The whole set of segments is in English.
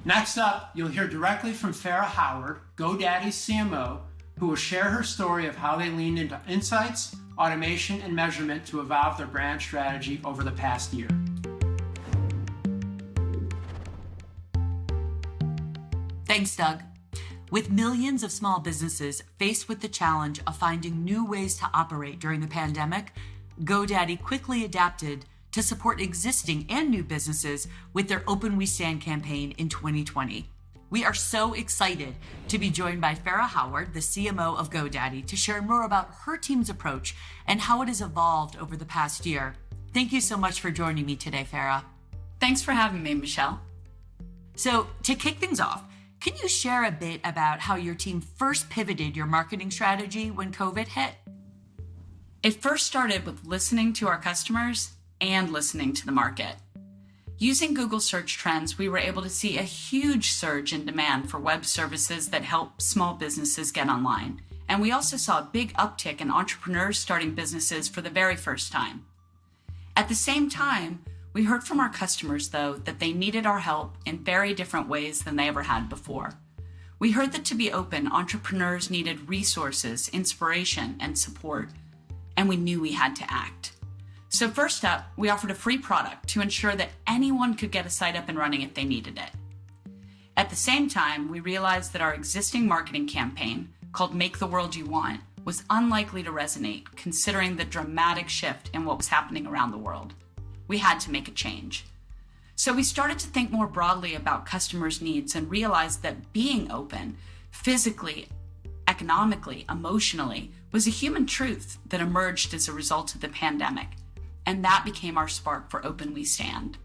Next up, you'll hear directly from Fara Howard, GoDaddy's CMO, who will share her story of how they leaned into insights, automation, and measurement to evolve their brand strategy over the past year. Thanks, Doug. With millions of small businesses faced with the challenge of finding new ways to operate during the pandemic, GoDaddy quickly adapted to support existing and new businesses with their Open We Stand campaign in 2020. We are so excited to be joined by Fara Howard, the CMO of GoDaddy, to share more about her team's approach and how it has evolved over the past year. Thank you so much for joining me today, Fara. Thanks for having me, Michelle. So to kick things off, can you share a bit about how your team first pivoted your marketing strategy when COVID hit? It first started with listening to our customers and listening to the market. Using Google search trends, we were able to see a huge surge in demand for web services that help small businesses get online. And we also saw a big uptick in entrepreneurs starting businesses for the very first time. At the same time, we heard from our customers, though, that they needed our help in very different ways than they ever had before. We heard that to be open, entrepreneurs needed resources, inspiration, and support, and we knew we had to act. So first up, we offered a free product to ensure that anyone could get a site up and running if they needed it. At the same time, we realized that our existing marketing campaign, called Make the World You Want, was unlikely to resonate, considering the dramatic shift in what was happening around the world. We had to make a change. So we started to think more broadly about customers' needs and realized that being open, physically, economically, emotionally, was a human truth that emerged as a result of the pandemic. And that became our spark for Open We Stand.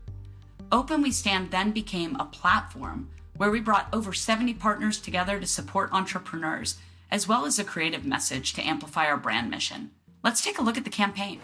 Open We Stand then became a platform where we brought over 70 partners together to support entrepreneurs, as well as a creative message to amplify our brand mission. Let's take a look at the campaign.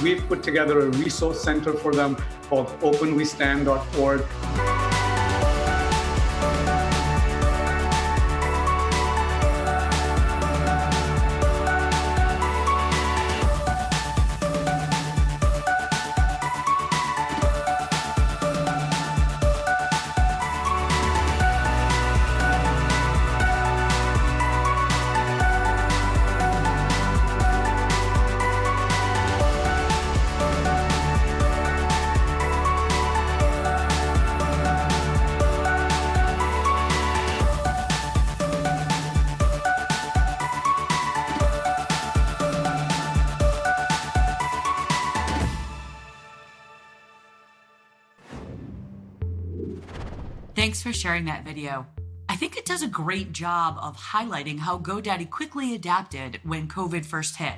We've put together a resource center for them called openwestand.org. Thanks for sharing that video. I think it does a great job of highlighting how GoDaddy quickly adapted when COVID first hit.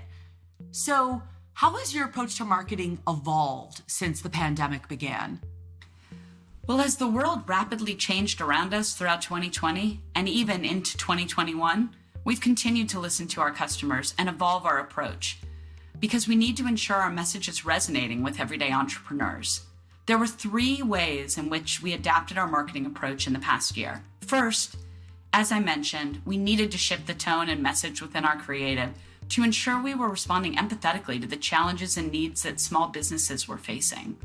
So, how has your approach to marketing evolved since the pandemic began? Well, as the world rapidly changed around us throughout 2020 and even into 2021, we've continued to listen to our customers and evolve our approach because we need to ensure our message is resonating with everyday entrepreneurs. There were 3 ways in which we adapted our marketing approach in the past year. First, as I mentioned, we needed to shift the tone and message within our creative to ensure we were responding empathetically to the challenges and needs that small businesses were facing.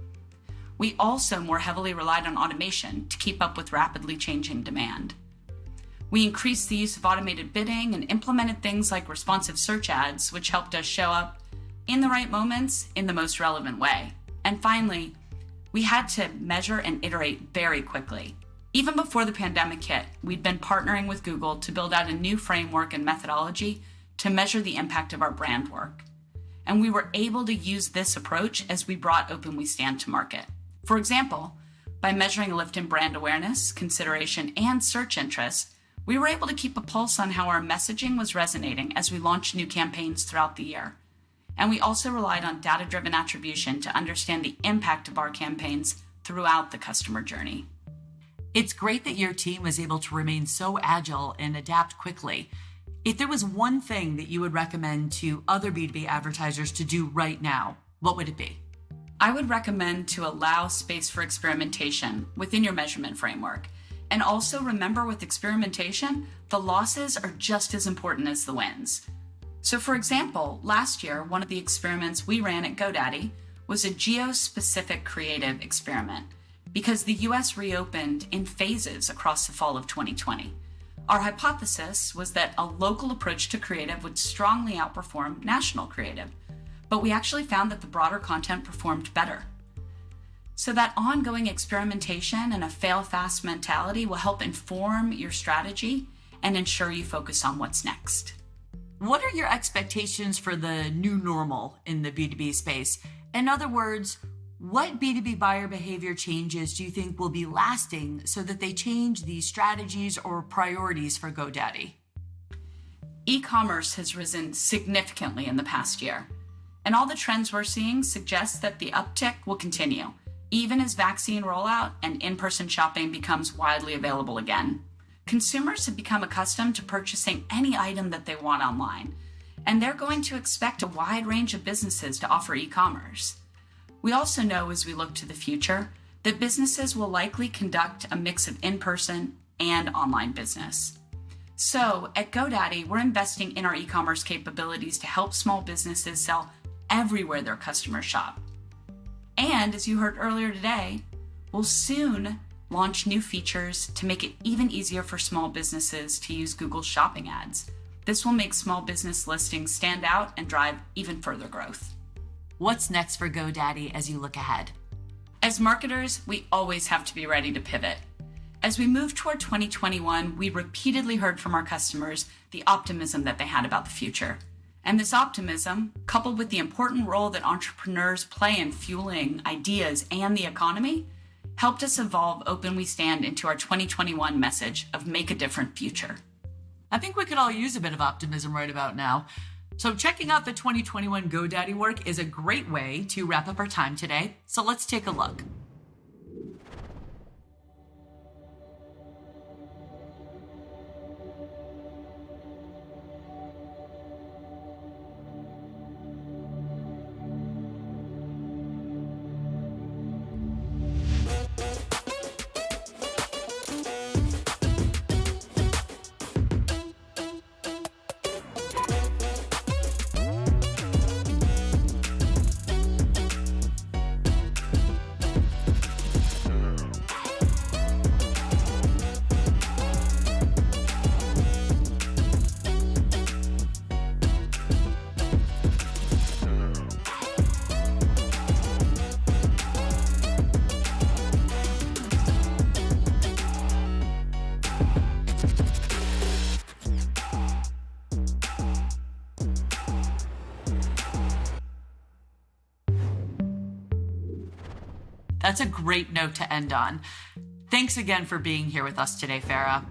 We also more heavily relied on automation to keep up with rapidly changing demand. We increased the use of automated bidding and implemented things like responsive search ads, which helped us show up in the right moments in the most relevant way. And finally, we had to measure and iterate very quickly. Even before the pandemic hit, we'd been partnering with Google to build out a new framework and methodology to measure the impact of our brand work. And we were able to use this approach as we brought Open We Stand to market. For example, by measuring a lift in brand awareness, consideration, and search interest, we were able to keep a pulse on how our messaging was resonating as we launched new campaigns throughout the year. And we also relied on data-driven attribution to understand the impact of our campaigns throughout the customer journey. It's great that your team was able to remain so agile and adapt quickly. If there was one thing that you would recommend to other B2B advertisers to do right now, what would it be? I would recommend to allow space for experimentation within your measurement framework. And also remember, with experimentation, the losses are just as important as the wins. So for example, last year, one of the experiments we ran at GoDaddy was a geo-specific creative experiment because the US reopened in phases across the fall of 2020. Our hypothesis was that a local approach to creative would strongly outperform national creative, but we actually found that the broader content performed better. So that ongoing experimentation and a fail-fast mentality will help inform your strategy and ensure you focus on what's next. What are your expectations for the new normal in the B2B space? In other words, what B2B buyer behavior changes do you think will be lasting so that they change these strategies or priorities for GoDaddy? E-commerce has risen significantly in the past year, and all the trends we're seeing suggest that the uptick will continue, even as vaccine rollout and in-person shopping becomes widely available again. Consumers have become accustomed to purchasing any item that they want online, and they're going to expect a wide range of businesses to offer e-commerce. We also know, as we look to the future, that businesses will likely conduct a mix of in-person and online business. So at GoDaddy, we're investing in our e-commerce capabilities to help small businesses sell everywhere their customers shop. And as you heard earlier today, we'll soon launch new features to make it even easier for small businesses to use Google Shopping ads. This will make small business listings stand out and drive even further growth. What's next for GoDaddy as you look ahead? As marketers, we always have to be ready to pivot. As we move toward 2021, we repeatedly heard from our customers the optimism that they had about the future. And this optimism, coupled with the important role that entrepreneurs play in fueling ideas and the economy, helped us evolve Open We Stand into our 2021 message of Make a Different Future. I think we could all use a bit of optimism right about now. So checking out the 2021 GoDaddy work is a great way to wrap up our time today. So let's take a look. That's a great note to end on. Thanks again for being here with us today, Fara.